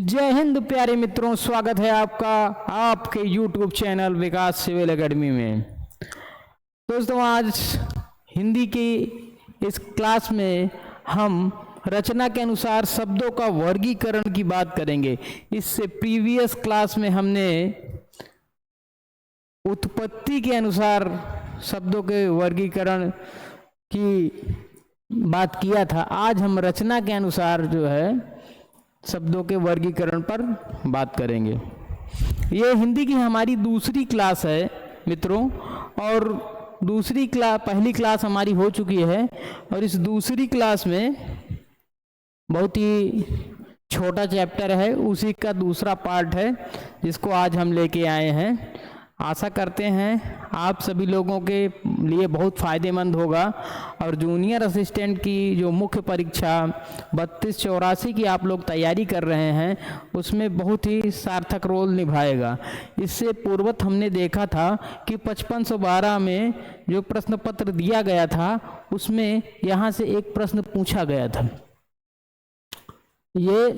जय हिंद प्यारे मित्रों, स्वागत है आपका आपके YouTube चैनल विकास सिविल एकेडमी में। दोस्तों, आज हिंदी की इस क्लास में हम रचना के अनुसार शब्दों का वर्गीकरण की बात करेंगे। इससे प्रीवियस क्लास में हमने उत्पत्ति के अनुसार शब्दों के वर्गीकरण की बात किया था। आज हम रचना के अनुसार जो है शब्दों के वर्गीकरण पर बात करेंगे। ये हिंदी की हमारी दूसरी क्लास है मित्रों, और पहली क्लास हमारी हो चुकी है, और इस दूसरी क्लास में बहुत ही छोटा चैप्टर है, उसी का दूसरा पार्ट है जिसको आज हम लेके आए हैं। आशा करते हैं आप सभी लोगों के लिए बहुत फ़ायदेमंद होगा, और जूनियर असिस्टेंट की जो मुख्य परीक्षा 3284 की आप लोग तैयारी कर रहे हैं उसमें बहुत ही सार्थक रोल निभाएगा। इससे पूर्वत हमने देखा था कि 5512 में जो प्रश्न पत्र दिया गया था उसमें यहाँ से एक प्रश्न पूछा गया था। ये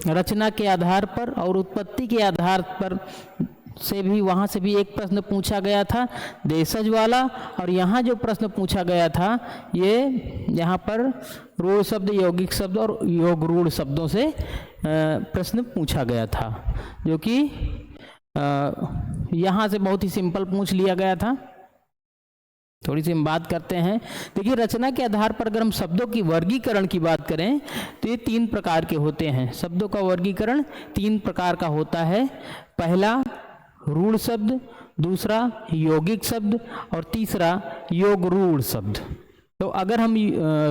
रचना के आधार पर और उत्पत्ति के आधार पर से भी वहाँ से भी एक प्रश्न पूछा गया था, देशज वाला। और यहाँ जो प्रश्न पूछा गया था ये यहाँ पर रूढ़ शब्द, यौगिक शब्द और योग रूढ़ शब्दों से प्रश्न पूछा गया था, जो कि यहाँ से बहुत ही सिंपल पूछ लिया गया था। थोड़ी सी हम बात करते हैं। देखिए, रचना के आधार पर अगर हम शब्दों की वर्गीकरण की बात करें तो ये 3 प्रकार के होते हैं। शब्दों का वर्गीकरण 3 प्रकार का होता है। पहला रूढ़ शब्द, दूसरा यौगिक शब्द और तीसरा योग रूढ़ शब्द। तो अगर हम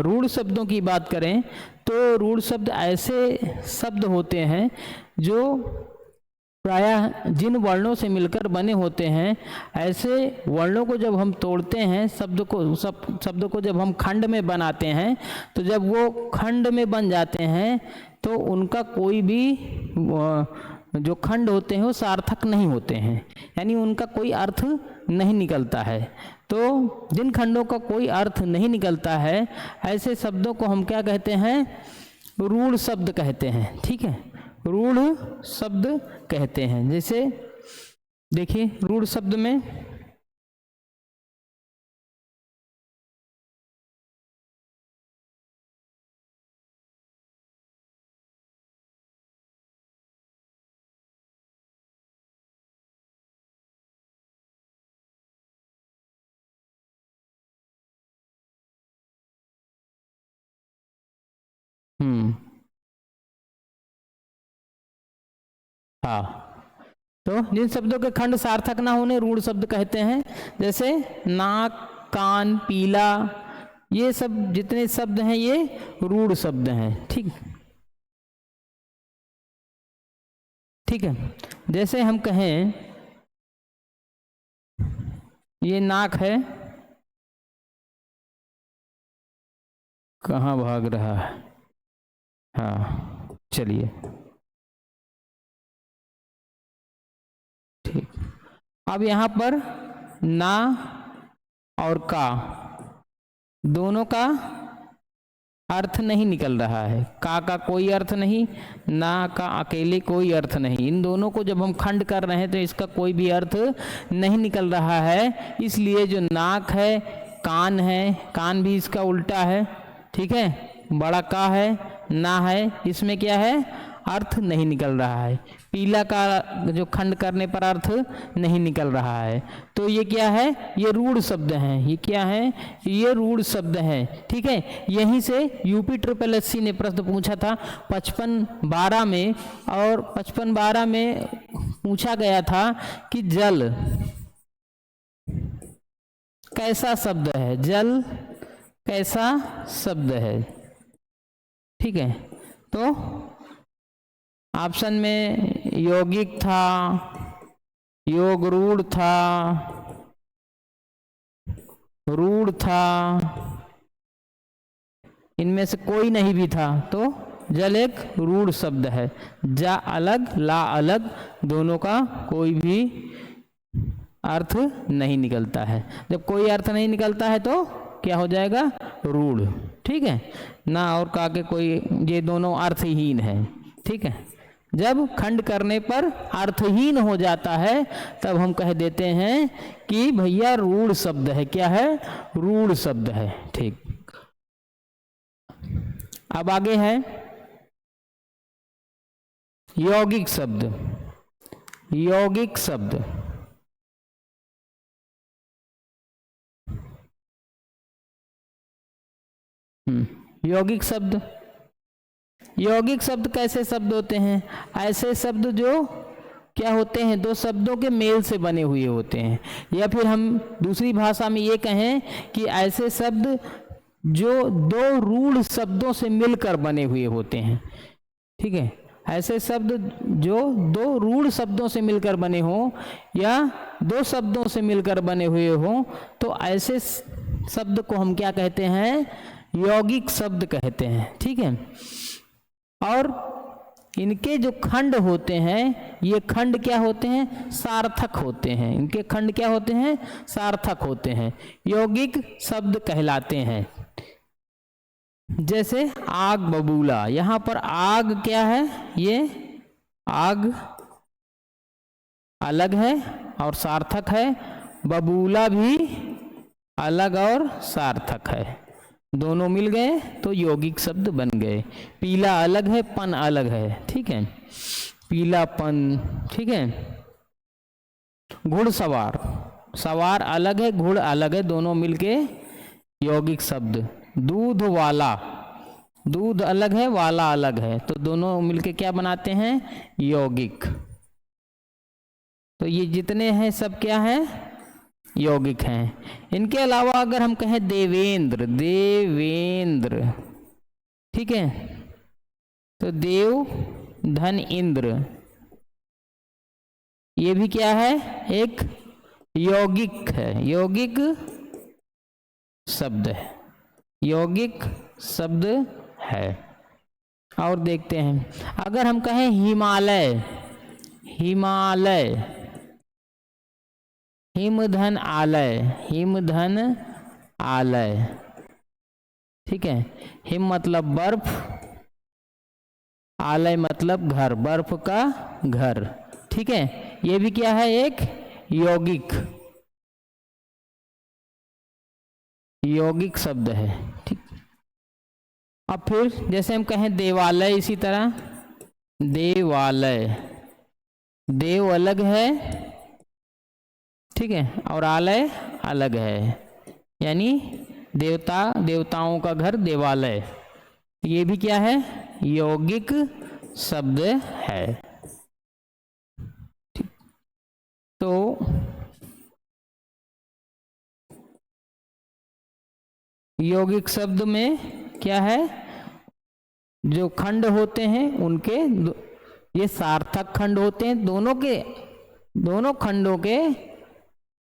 रूढ़ शब्दों की बात करें तो रूढ़ शब्द ऐसे शब्द होते हैं जो प्रायः जिन वर्णों से मिलकर बने होते हैं, ऐसे वर्णों को जब हम तोड़ते हैं, शब्द को जब हम खंड में बनाते हैं, तो जब वो खंड में बन जाते हैं तो उनका कोई भी जो खंड होते हैं वो सार्थक नहीं होते हैं, यानी उनका कोई अर्थ नहीं निकलता है। तो जिन खंडों का कोई अर्थ नहीं निकलता है, ऐसे शब्दों को हम क्या कहते हैं? रूढ़ शब्द कहते हैं। ठीक है, रूढ़ शब्द कहते हैं। जैसे देखिए, रूढ़ शब्द में हाँ, तो जिन शब्दों के खंड सार्थक ना होने रूढ़ शब्द कहते हैं। जैसे नाक, कान, पीला, ये सब जितने शब्द हैं ये रूढ़ शब्द हैं। ठीक है। जैसे हम कहें ये नाक है, कहाँ भाग रहा है? हाँ, चलिए ठीक। अब यहाँ पर ना और का दोनों का अर्थ नहीं निकल रहा है। का कोई अर्थ नहीं, ना का अकेले कोई अर्थ नहीं। इन दोनों को जब हम खंड कर रहे हैं तो इसका कोई भी अर्थ नहीं निकल रहा है। इसलिए जो नाक है, कान है, कान भी इसका उल्टा है। ठीक है, बड़ा का है, ना है, इसमें क्या है? अर्थ नहीं निकल रहा है। पीला का जो खंड करने पर अर्थ नहीं निकल रहा है। तो ये क्या है? ये रूढ़ शब्द हैं। ये क्या है? ये रूढ़ शब्द हैं। ठीक है, यहीं से यूपी SSS ने प्रश्न पूछा था 5512 में, और 5512 में पूछा गया था कि जल कैसा शब्द है? जल कैसा शब्द है? ठीक है, तो ऑप्शन में यौगिक था, योग रूढ़ था, रूढ़ था, इनमें से कोई नहीं भी था। तो जल एक रूढ़ शब्द है। जा अलग, ला अलग, दोनों का कोई भी अर्थ नहीं निकलता है। जब कोई अर्थ नहीं निकलता है तो क्या हो जाएगा? रूढ़। ठीक है, ना और का के कोई, ये दोनों अर्थहीन है। ठीक है, जब खंड करने पर अर्थहीन हो जाता है तब हम कह देते हैं कि भैया रूढ़ शब्द है। क्या है? रूढ़ शब्द है। ठीक, अब आगे है यौगिक शब्द। यौगिक शब्द यौगिक शब्द, यौगिक शब्द कैसे शब्द होते हैं? ऐसे शब्द जो क्या होते हैं, दो शब्दों के मेल से बने हुए होते हैं, या फिर हम दूसरी भाषा में ये कहें कि ऐसे शब्द जो दो रूढ़ शब्दों से मिलकर बने हुए होते हैं। ठीक है, ऐसे शब्द जो दो रूढ़ शब्दों से मिलकर बने हों या दो शब्दों से मिलकर बने हुए हों, तो ऐसे शब्द को हम क्या कहते हैं? यौगिक शब्द कहते हैं। ठीक है, और इनके जो खंड होते हैं, ये खंड क्या होते हैं? सार्थक होते हैं। इनके खंड क्या होते हैं? सार्थक होते हैं, यौगिक शब्द कहलाते हैं। जैसे आग बबूला, यहां पर आग क्या है? ये आग अलग है और सार्थक है, बबूला भी अलग और सार्थक है, दोनों मिल गए तो यौगिक शब्द बन गए। पीला अलग है, पन अलग है। ठीक है, पीलापन। ठीक है, घुड़सवार, सवार अलग है, घुड़ अलग है, दोनों मिलके यौगिक शब्द। दूध वाला, दूध अलग है, वाला अलग है, तो दोनों मिलके क्या बनाते हैं? यौगिक। तो ये जितने हैं सब क्या है? यौगिक हैं। इनके अलावा अगर हम कहें देवेंद्र, देवेंद्र, ठीक है, तो देव धन इंद्र, ये भी क्या है? एक यौगिक है, यौगिक शब्द है, यौगिक शब्द है। और देखते हैं, अगर हम कहें हिमालय, हिमालय, हिमधन आलय, हिमधन आलय। ठीक है, हिम मतलब बर्फ, आलय मतलब घर, बर्फ का घर। ठीक है, ये भी क्या है? एक यौगिक, यौगिक शब्द है। ठीक, अब फिर जैसे हम कहें देवालय, इसी तरह देवालय, देव अलग है, ठीक है, और आलय अलग है, यानी देवता, देवताओं का घर देवालय, ये भी क्या है? यौगिक शब्द है। तो यौगिक शब्द में क्या है? जो खंड होते हैं उनके ये सार्थक खंड होते हैं, दोनों के, दोनों खंडों के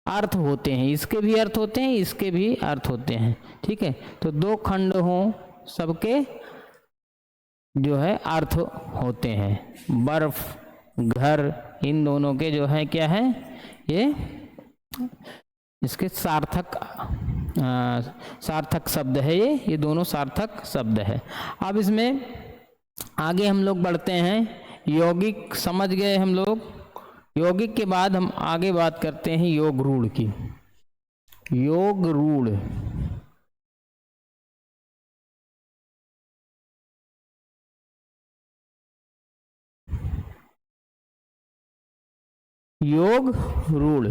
अर्थ होते हैं, इसके भी अर्थ होते हैं, इसके भी अर्थ होते हैं। ठीक है, तो दो खंड हों, सबके जो है अर्थ होते हैं। बर्फ, घर, इन दोनों के जो है क्या है? ये इसके सार्थक सार्थक शब्द है, ये दोनों सार्थक शब्द है। अब इसमें आगे हम लोग बढ़ते हैं। यौगिक समझ गए हम लोग। यौगिक के बाद हम आगे बात करते हैं योग रूढ़ की। योग रूढ़, योग रूढ़,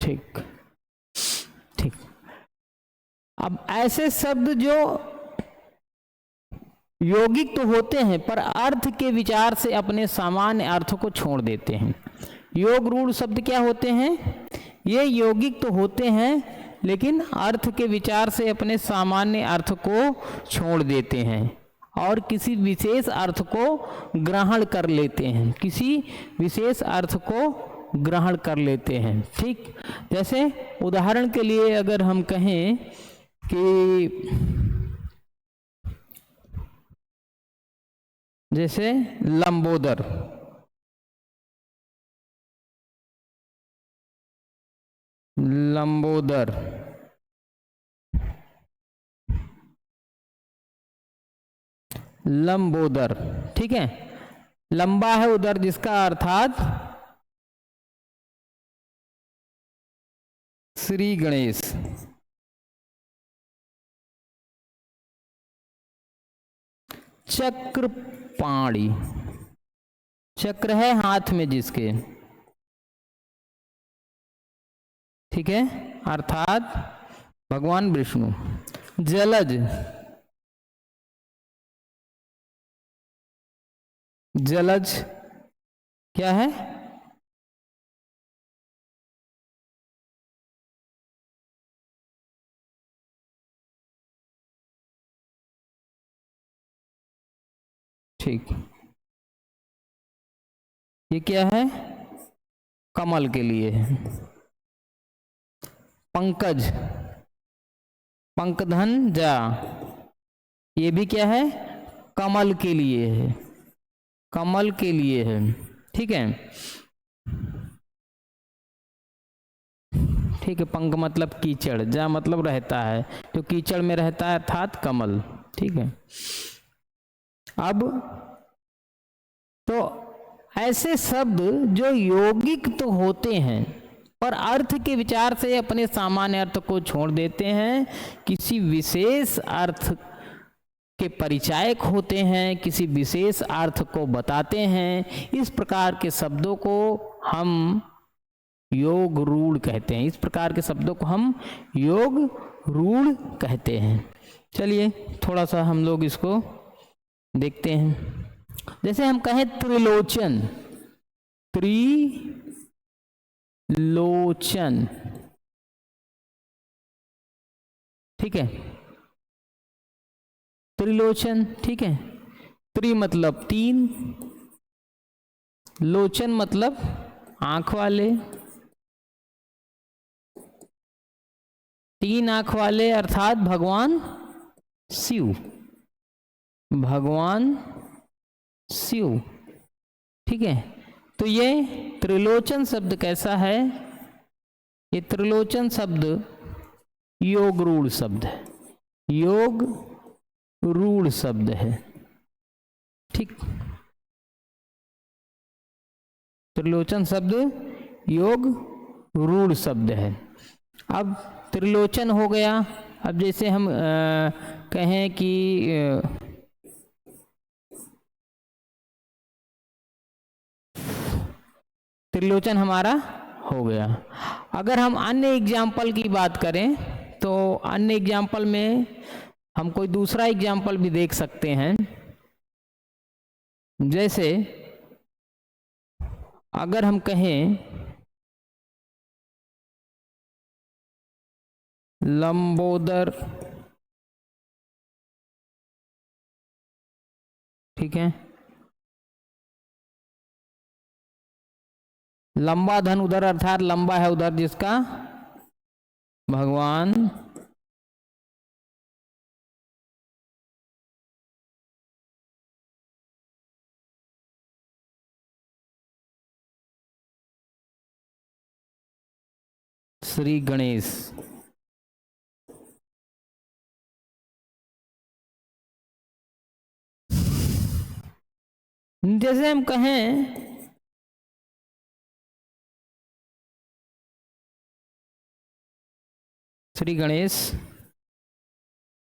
ठीक ठीक। अब ऐसे शब्द जो यौगिक तो होते हैं पर अर्थ के विचार से अपने सामान्य अर्थ को छोड़ देते हैं। योग रूढ़ शब्द क्या होते हैं? ये यौगिक तो होते हैं लेकिन अर्थ के विचार से अपने सामान्य अर्थ को छोड़ देते हैं और किसी विशेष अर्थ को ग्रहण कर लेते हैं, किसी विशेष अर्थ को ग्रहण कर लेते हैं। ठीक, जैसे उदाहरण के लिए अगर हम कहें कि जैसे लंबोदर, लंबोदर, लंबोदर, ठीक है। लंबा है उदर जिसका अर्थात श्री गणेश। चक्रपाणी, चक्र है हाथ में जिसके, ठीक है, अर्थात भगवान विष्णु। जलज, जलज क्या है? ठीक, ये क्या है? कमल के लिए है। पंकज, पंकधन जा, ये भी क्या है? कमल के लिए है, कमल के लिए है, ठीक है। ठीक है, पंक मतलब कीचड़, जा मतलब रहता है, तो कीचड़ में रहता है अर्थात कमल, ठीक है। अब तो ऐसे शब्द जो यौगिक तो होते हैं पर अर्थ के विचार से अपने सामान्य अर्थ को छोड़ देते हैं, किसी विशेष अर्थ के परिचायक होते हैं, किसी विशेष अर्थ को बताते हैं, इस प्रकार के शब्दों को हम योग रूढ़ कहते हैं। इस प्रकार के शब्दों को हम योग रूढ़ कहते हैं। चलिए थोड़ा सा हम लोग इसको देखते हैं। जैसे हम कहें त्रिलोचन, त्रिलोचन, ठीक है, त्रिलोचन, ठीक है। त्रि मतलब तीन, लोचन मतलब आंख वाले, तीन आंख वाले अर्थात भगवान शिव, भगवान शिव, ठीक है। तो ये त्रिलोचन शब्द कैसा है? ये त्रिलोचन शब्द योग रूढ़ शब्द है, योग रूढ़ शब्द है, ठीक। त्रिलोचन शब्द योग रूढ़ शब्द है। अब त्रिलोचन हो गया। अब जैसे हम कहें कि त्रिलोचन हमारा हो गया। अगर हम अन्य एग्जाम्पल की बात करें तो अन्य एग्जाम्पल में हम कोई दूसरा एग्जाम्पल भी देख सकते हैं। जैसे अगर हम कहें लंबोदर, ठीक है, लंबा धन उधर अर्थात लंबा है उधर जिसका भगवान श्री गणेश, जैसे हम कहें श्री गणेश,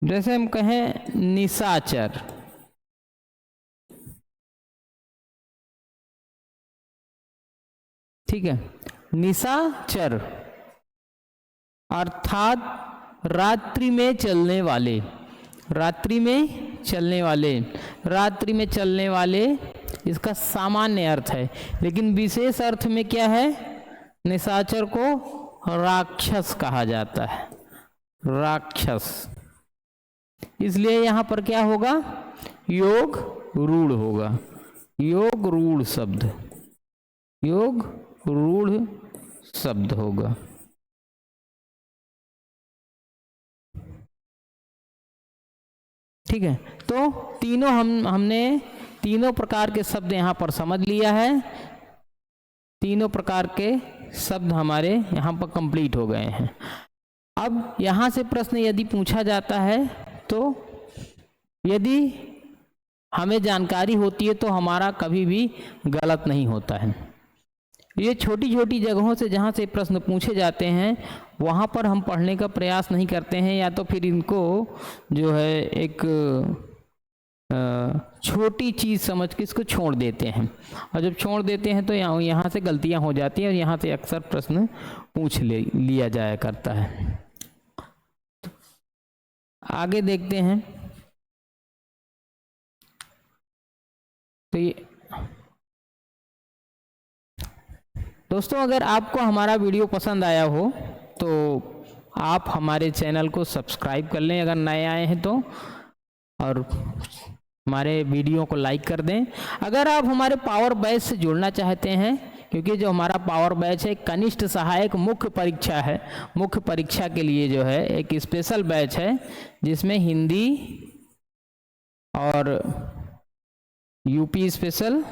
जैसे हम कहें निशाचर, ठीक है, निशाचर अर्थात रात्रि में चलने वाले, रात्रि में चलने वाले, रात्रि में चलने वाले इसका सामान्य अर्थ है, लेकिन विशेष अर्थ में क्या है? निशाचर को राक्षस कहा जाता है, राक्षस। इसलिए यहां पर क्या होगा? योग रूढ़ होगा, योग रूढ़ शब्द, योग रूढ़ शब्द होगा। ठीक है, तो तीनों हमने तीनों प्रकार के शब्द यहां पर समझ लिया है। तीनों प्रकार के शब्द हमारे यहाँ पर कंप्लीट हो गए हैं। अब यहाँ से प्रश्न यदि पूछा जाता है तो यदि हमें जानकारी होती है तो हमारा कभी भी गलत नहीं होता है। ये छोटी छोटी जगहों से जहाँ से प्रश्न पूछे जाते हैं वहाँ पर हम पढ़ने का प्रयास नहीं करते हैं, या तो फिर इनको जो है एक छोटी चीज़ समझ के इसको छोड़ देते हैं, और जब छोड़ देते हैं तो यहाँ से गलतियाँ हो जाती हैं और यहाँ से अक्सर प्रश्न पूछ लिया जाया करता है। आगे देखते हैं। तो ये दोस्तों, अगर आपको हमारा वीडियो पसंद आया हो तो आप हमारे चैनल को सब्सक्राइब कर लें अगर नए आए हैं तो, और हमारे वीडियो को लाइक कर दें। अगर आप हमारे पावर बैच से जुड़ना चाहते हैं, क्योंकि जो हमारा पावर बैच है कनिष्ठ सहायक मुख्य परीक्षा है, मुख्य परीक्षा के लिए जो है एक स्पेशल बैच है जिसमें हिंदी और यूपी स्पेशल,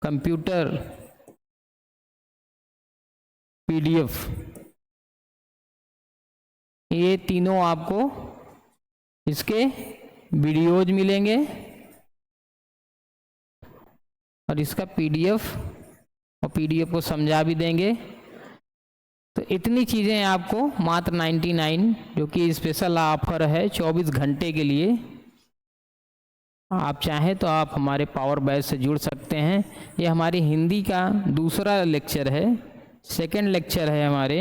कंप्यूटर, पीडीएफ, ये तीनों आपको इसके वीडियोज मिलेंगे और इसका पीडीएफ, और पीडीएफ को समझा भी देंगे। तो इतनी चीज़ें आपको मात्र 99, जो कि स्पेशल ऑफर है 24 घंटे के लिए। आप चाहें तो आप हमारे पावर बैच से जुड़ सकते हैं। ये हमारी हिंदी का दूसरा लेक्चर है, सेकंड लेक्चर है हमारे।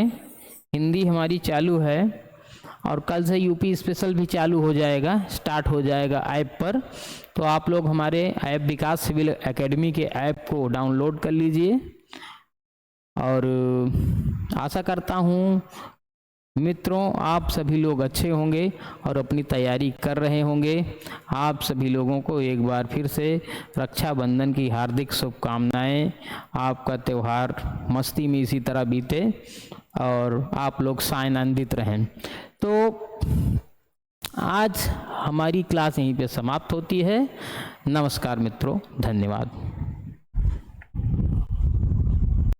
हिंदी हमारी चालू है और कल से यूपी स्पेशल भी चालू हो जाएगा, स्टार्ट हो जाएगा ऐप पर। तो आप लोग हमारे ऐप विकास सिविल एकेडमी के ऐप को डाउनलोड कर लीजिए, और आशा करता हूँ मित्रों आप सभी लोग अच्छे होंगे और अपनी तैयारी कर रहे होंगे। आप सभी लोगों को एक बार फिर से रक्षाबंधन की हार्दिक शुभकामनाएं। आपका त्यौहार मस्ती में इसी तरह बीते और आप लोग आनंदित रहें। तो आज हमारी क्लास यहीं पे समाप्त होती है। नमस्कार मित्रों, धन्यवाद।